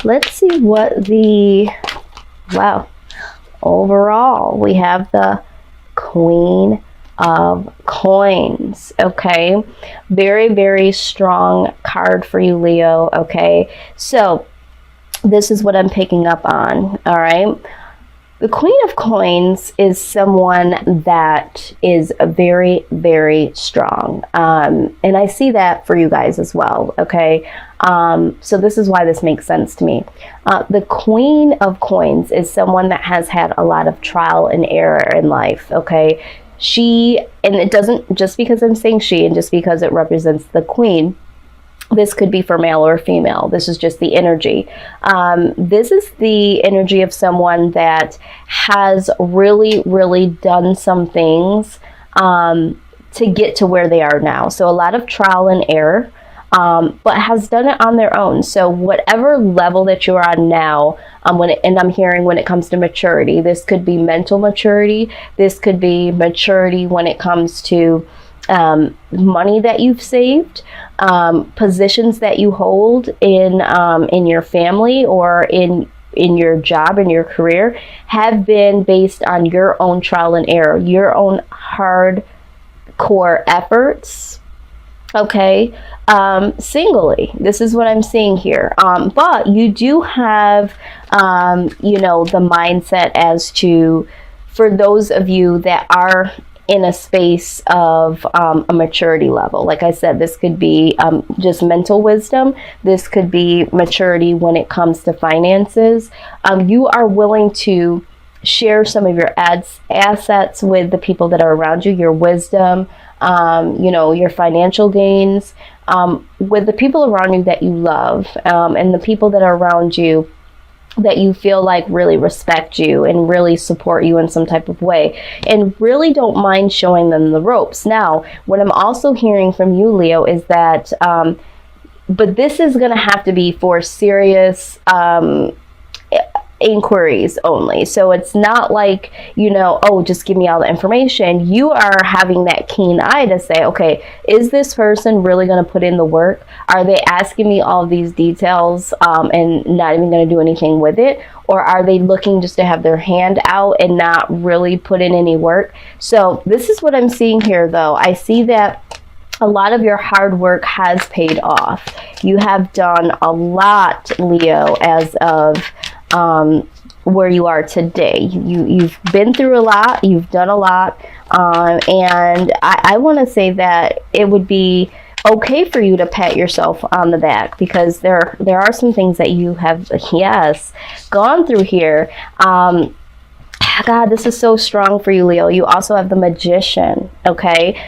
let's see what the, wow, overall, we have the Queen of Coins. Okay, very, very strong card for you, Leo. Okay, so this is what I'm picking up on. All right, the Queen of Coins is someone that is very, very strong. And I see that for you guys as well, okay? So this is why this makes sense to me. The Queen of Coins is someone that has had a lot of trial and error in life, okay? She, and it doesn't, just because I'm saying she and just because it represents the Queen, this could be for male or female. This is just the energy. This is the energy of someone that has really, really done some things to get to where they are now. So a lot of trial and error, but has done it on their own. So whatever level that you're on now, and I'm hearing when it comes to maturity, this could be mental maturity. This could be maturity when it comes to money that you've saved, positions that you hold in your family or in your job, in your career, have been based on your own trial and error, your own hardcore efforts. Okay, singly, this is what I'm seeing here. But you do have, the mindset as to, for those of you that are in a space of a maturity level. Like I said, this could be just mental wisdom. This could be maturity when it comes to finances. You are willing to share some of your assets with the people that are around you, your wisdom, your financial gains, with the people around you that you love, and the people that are around you that you feel like really respect you and really support you in some type of way, and really don't mind showing them the ropes. Now, what I'm also hearing from you, Leo, is that, but this is going to have to be for serious inquiries only. So it's not like, just give me all the information. You are having that keen eye to say, okay, is this person really going to put in the work? Are they asking me all of these details and not even going to do anything with it? Or are they looking just to have their hand out and not really put in any work? So this is what I'm seeing here, though. I see that a lot of your hard work has paid off. You have done a lot, Leo, as of where you are today. You've been through a lot, you've done a lot, and I want to say that it would be okay for you to pat yourself on the back, because there are some things that you have, yes, gone through here. God, this is so strong for you, Leo. You also have the Magician, okay?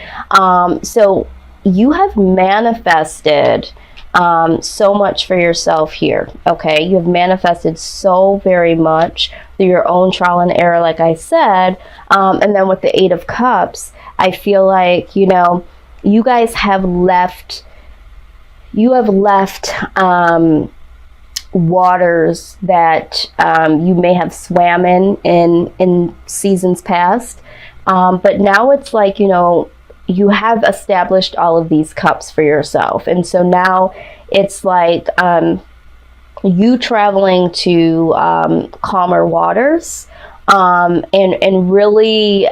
So you have manifested so much for yourself here, okay? You have manifested so very much through your own trial and error, like I said. And then with the Eight of Cups, I feel like, you guys have left, waters that you may have swam in seasons past. But now it's like, you have established all of these cups for yourself. And so now it's like you traveling to calmer waters, and really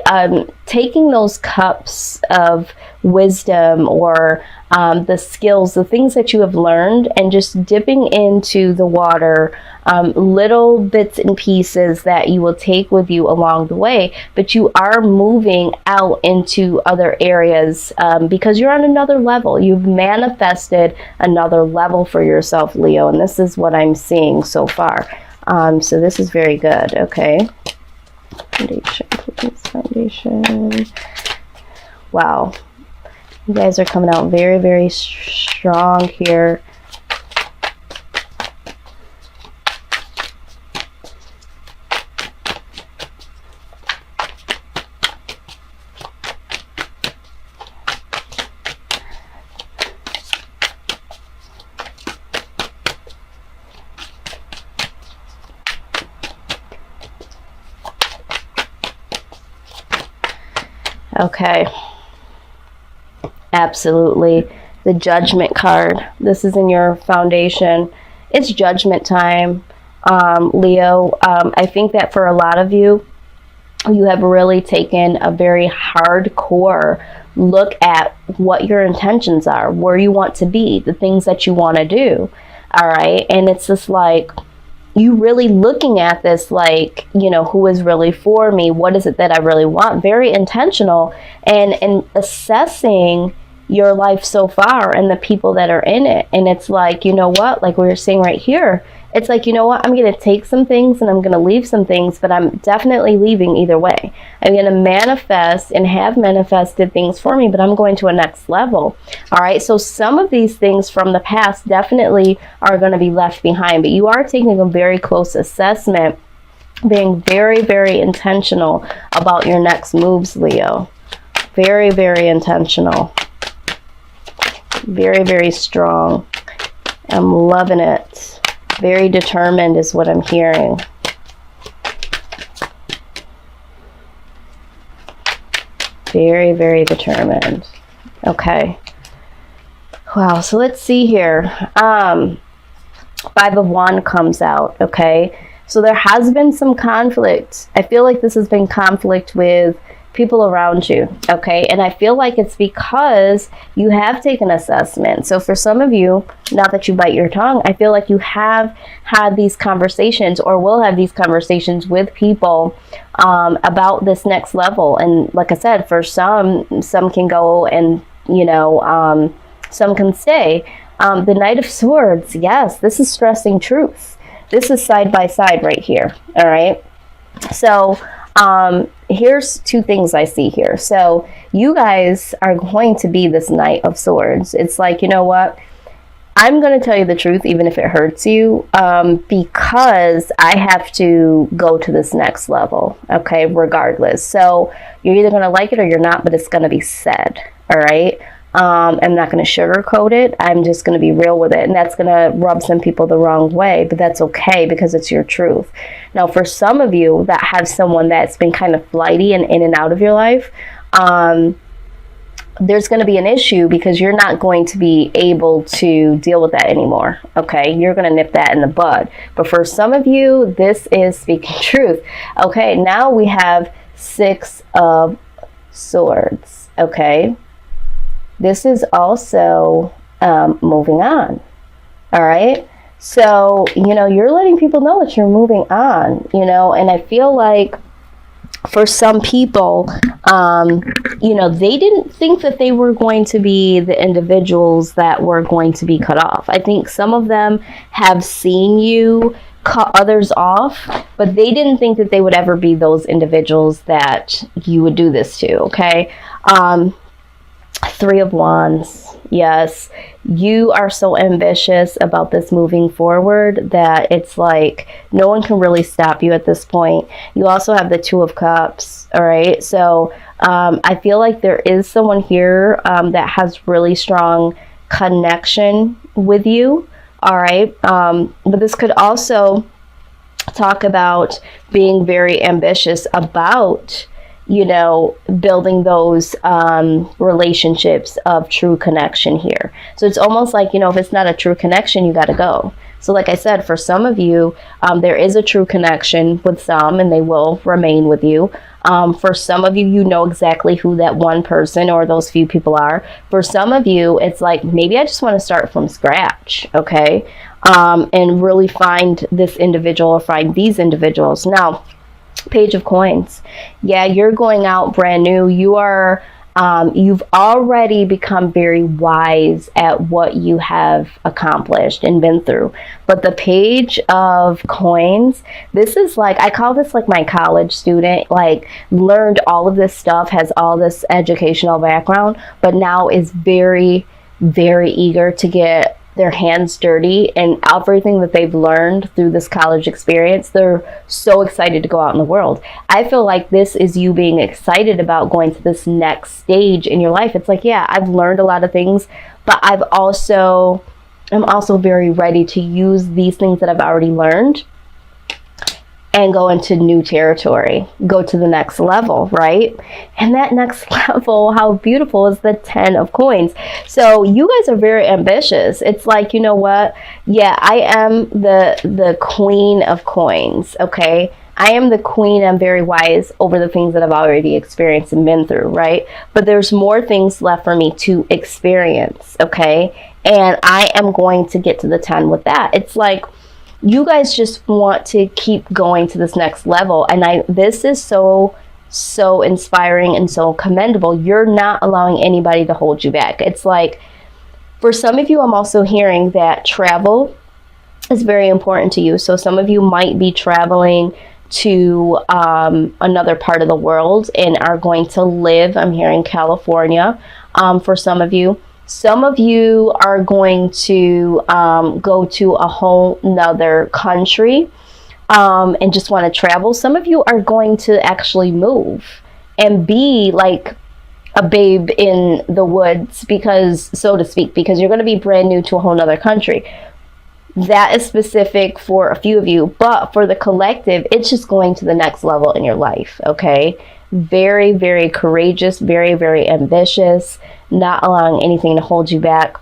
taking those cups of wisdom or the skills, the things that you have learned, and just dipping into the water, little bits and pieces that you will take with you along the way. But you are moving out into other areas because you're on another level. You've manifested another level for yourself, Leo, and this is what I'm seeing so far. So this is very good, okay? Foundation. Wow. You guys are coming out very, very strong here. Okay. Absolutely. The Judgment card. This is in your foundation. it's judgment time, Leo. I think that for a lot of you, you have really taken a very hardcore look at what your intentions are, where you want to be, the things that you want to do. All right. And it's just like, you really looking at this like, you know, who is really for me? What is it that I really want? Very intentional, and assessing your life so far and the people that are in it. And it's like, you know what, like we were saying right here, it's like, you know what, I'm going to take some things and I'm going to leave some things, but I'm definitely leaving either way. I'm going to manifest and have manifested things for me, but I'm going to a next level. All right. So some of these things from the past definitely are going to be left behind, but you are taking a very close assessment, being very, very intentional about your next moves, Leo. Very, very intentional. Very, very strong. I'm loving it. Very determined is what I'm hearing. Very, very determined. Okay. Wow. So let's see here. 5 of Wands comes out. Okay. So there has been some conflict. I feel like this has been conflict with people around you. Okay. And I feel like it's because you have taken assessment. So for some of you, not that you bite your tongue, I feel like you have had these conversations or will have these conversations with people about this next level. And like I said, for some can go and, you know, some can stay. The Knight of Swords. Yes, this is stressing truth. This is side by side right here. All right. So here's 2 things I see here. So you guys are going to be this Knight of Swords. It's like, you know what? I'm going to tell you the truth, even if it hurts you, because I have to go to this next level. Okay, regardless. So you're either going to like it or you're not, but it's going to be said. All right. I'm not going to sugarcoat it. I'm just going to be real with it. And that's going to rub some people the wrong way, but that's okay because it's your truth. Now, for some of you that have someone that's been kind of flighty and in and out of your life, there's going to be an issue because you're not going to be able to deal with that anymore. Okay. You're going to nip that in the bud. But for some of you, this is speaking truth. Okay. Now we have 6 of Swords. Okay. This is also moving on. All right. So, you know, you're letting people know that you're moving on, you know, and I feel like for some people, you know, they didn't think that they were going to be the individuals that were going to be cut off. I think some of them have seen you cut others off, but they didn't think that they would ever be those individuals that you would do this to. Okay. 3 of Wands. Yes, you are so ambitious about this moving forward that it's like no one can really stop you at this point. You also have the 2 of Cups. All right. So I feel like there is someone here that has really strong connection with you. All right. But this could also talk about being very ambitious about, you know, building those relationships of true connection here. So it's almost like, you know, if it's not a true connection, you got to go. So like I said, for some of you, there is a true connection with some and they will remain with you. For some of you, you know exactly who that one person or those few people are. For some of you, it's like, maybe I just want to start from scratch. Okay. And really find this individual or find these individuals. Now, Page of Coins. Yeah, you're going out brand new. You are, you've already become very wise at what you have accomplished and been through. But the Page of Coins, this is like, I call this like my college student, like learned all of this stuff, has all this educational background, but now is very, very eager to get their hands dirty and everything that they've learned through this college experience. They're so excited to go out in the world. I feel like this is you being excited about going to this next stage in your life. It's like, yeah, I've learned a lot of things, but I'm also very ready to use these things that I've already learned and go into new territory, go to the next level, right? And that next level, how beautiful is the 10 of coins. So you guys are very ambitious. It's like, you know what? Yeah, I am the queen of coins, okay? I am the queen. I'm very wise over the things that I've already experienced and been through, right? But there's more things left for me to experience, okay? And I am going to get to the 10 with that. It's like, you guys just want to keep going to this next level. And this is so inspiring and so commendable. You're not allowing anybody to hold you back. It's like, for some of you, I'm also hearing that travel is very important to you. So some of you might be traveling to another part of the world and are going to live, I'm hearing California, for some of you. Some of you are going to go to a whole nother country and just want to travel. Some of you are going to actually move and be like a babe in the woods, because, so to speak, because you're going to be brand new to a whole nother country. That is specific for a few of you, but for the collective, it's just going to the next level in your life, okay? Very, very courageous, very, very ambitious, not allowing anything to hold you back.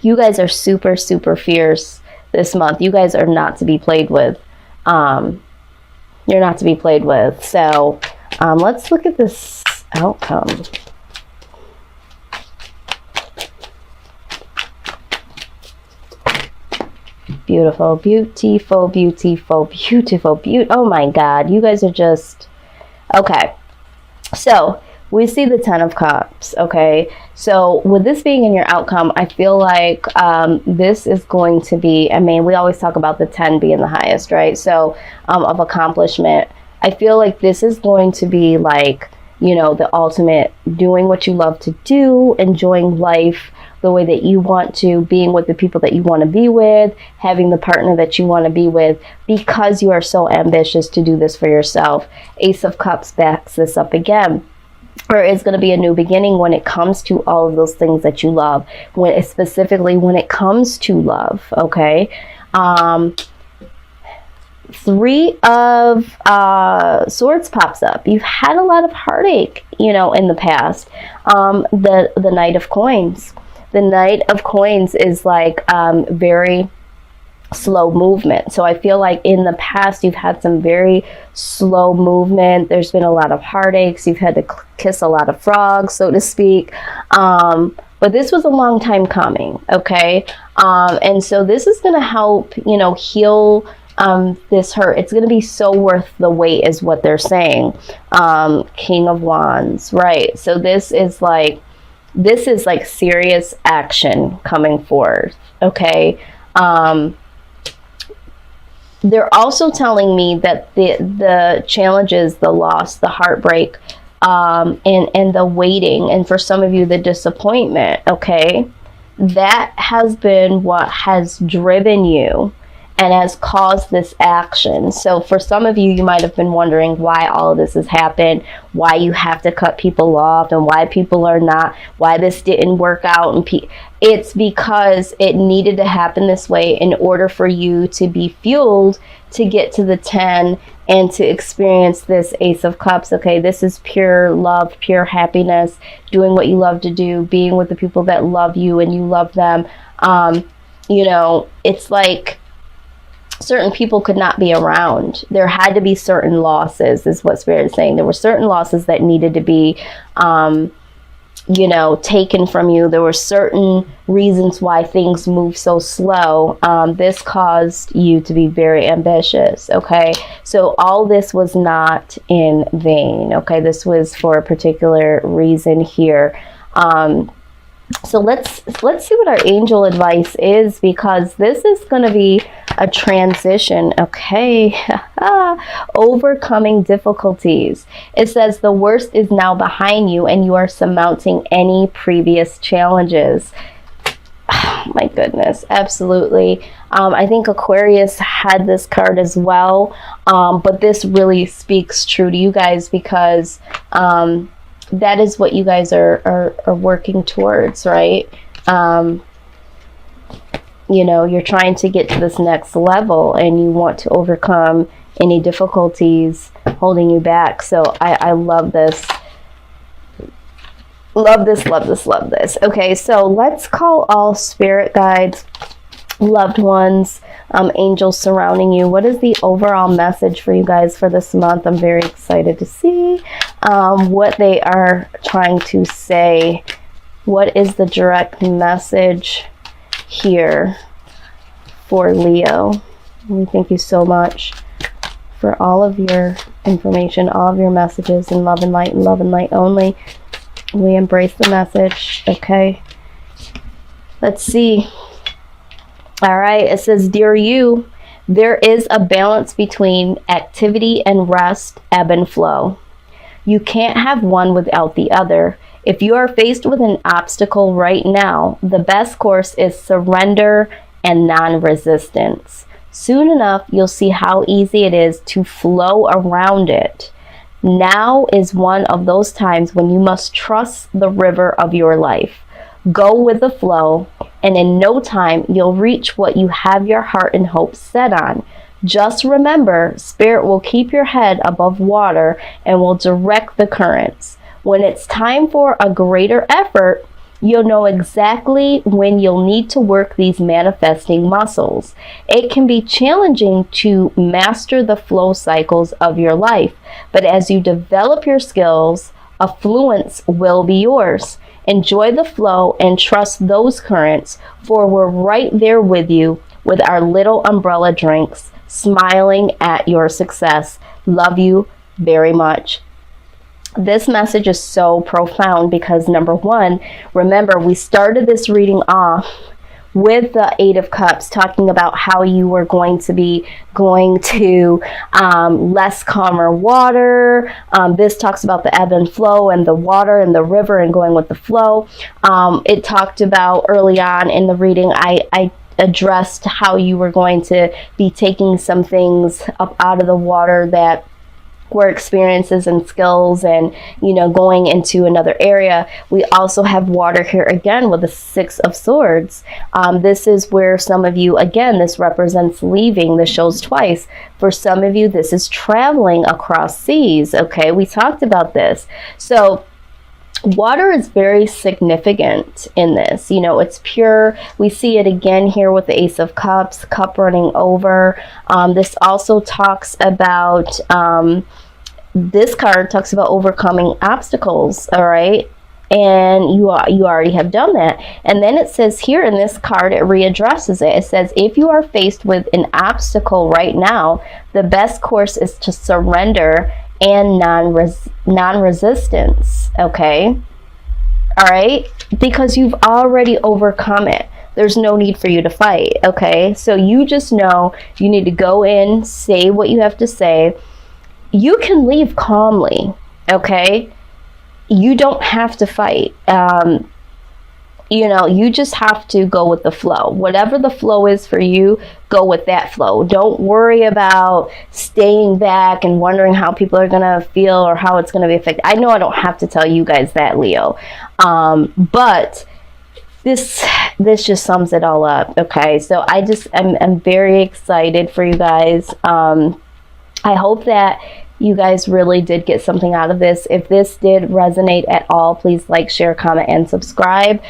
You guys are super, super fierce this month. You guys are not to be played with. You're not to be played with. So let's look at this outcome. Beautiful, beautiful, beautiful, beautiful, beautiful. Oh my God, you guys are just... Okay, so we see the 10 of Cups, okay? So with this being in your outcome, I feel like this is going to be, I mean, we always talk about the 10 being the highest, right? So of accomplishment, I feel like this is going to be like, you know, the ultimate doing what you love to do, enjoying life the way that you want to, being with the people that you want to be with, having the partner that you want to be with, because you are so ambitious to do this for yourself. Ace of Cups backs this up again. Or it's going to be a new beginning when it comes to all of those things that you love, specifically when it comes to love, okay? 3 of Swords pops up. You've had a lot of heartache, you know, in the past. The Knight of Coins. The Knight of Coins is like very slow movement. So I feel like in the past you've had some very slow movement. There's been a lot of heartaches. You've had to kiss a lot of frogs, so to speak. But this was a long time coming, okay? And so this is going to help, you know, heal this hurt. It's going to be so worth the wait is what they're saying. King of Wands, right? So this is like serious action coming forth, okay? They're also telling me that the challenges, the loss, the heartbreak, and the waiting, and for some of you, the disappointment, okay? That has been what has driven you and has caused this action. So for some of you, you might have been wondering why all of this has happened, why you have to cut people off, and why people are not, why this didn't work out. And it's because it needed to happen this way in order for you to be fueled to get to the 10 and to experience this Ace of Cups. Okay, this is pure love, pure happiness, doing what you love to do, being with the people that love you and you love them. You know, it's like certain people could not be around. There had to be certain losses, is what Spirit is saying. There were certain losses that needed to be, you know, taken from you. There were certain reasons why things move so slow. This caused you to be very ambitious, okay? So all this was not in vain, okay? This was for a particular reason here. So let's see what our angel advice is, because this is going to be a transition, okay? Overcoming difficulties. It says the worst is now behind you and you are surmounting any previous challenges. Oh, my goodness, absolutely. I think Aquarius had this card as well, but this really speaks true to you guys, because that is what you guys are working towards, right? You know, you're trying to get to this next level and you want to overcome any difficulties holding you back. So I love this. Love this, love this, love this. Okay, so let's call all spirit guides, loved ones, angels surrounding you. What is the overall message for you guys for this month? I'm very excited to see what they are trying to say. What is the direct message here for Leo? We thank you so much for all of your information, all of your messages in love and light only. We embrace the message. Okay, let's see. All right, it says, dear you, there is a balance between activity and rest, ebb and flow. You can't have one without the other. If you are faced with an obstacle right now, the best course is surrender and non-resistance. Soon enough, you'll see how easy it is to flow around it. Now is one of those times when you must trust the river of your life. Go with the flow, and in no time, you'll reach what you have your heart and hope set on. Just remember, Spirit will keep your head above water and will direct the currents. When it's time for a greater effort, you'll know exactly when you'll need to work these manifesting muscles. It can be challenging to master the flow cycles of your life, but as you develop your skills, affluence will be yours. Enjoy the flow and trust those currents, for we're right there with you with our little umbrella drinks, smiling at your success. Love you very much. This message is so profound because, number one, remember, we started this reading off with the Eight of Cups, talking about how you were going to be going to less calmer water. This talks about the ebb and flow and the water and the river and going with the flow. It talked about early on in the reading, I addressed how you were going to be taking some things up out of the water that were experiences and skills, and going into another area. We also have water here again with the Six of Swords. This is where some of you, again, this represents leaving. This shows twice. For some of you, this is traveling across seas. Okay, we talked about this. So water is very significant in this. It's pure. We see it again here with the Ace of Cups, cup running over. This also talks about, this card talks about overcoming obstacles, all right? And you already have done that. And then it says here in this card, it readdresses it. It says, if you are faced with an obstacle right now, the best course is to surrender and non-resistance, okay? All right? Because you've already overcome it. There's no need for you to fight, okay? So you just know you need to go in, say what you have to say. You can leave calmly, okay? You don't have to fight. You just have to go with the flow. Whatever the flow is for you, go with that flow. Don't worry about staying back and wondering how people are going to feel or how it's going to be affected. I know I don't have to tell you guys that, Leo. But this just sums it all up, okay? So I'm very excited for you guys. I hope that you guys really did get something out of this. If this did resonate at all, please like, share, comment, and subscribe.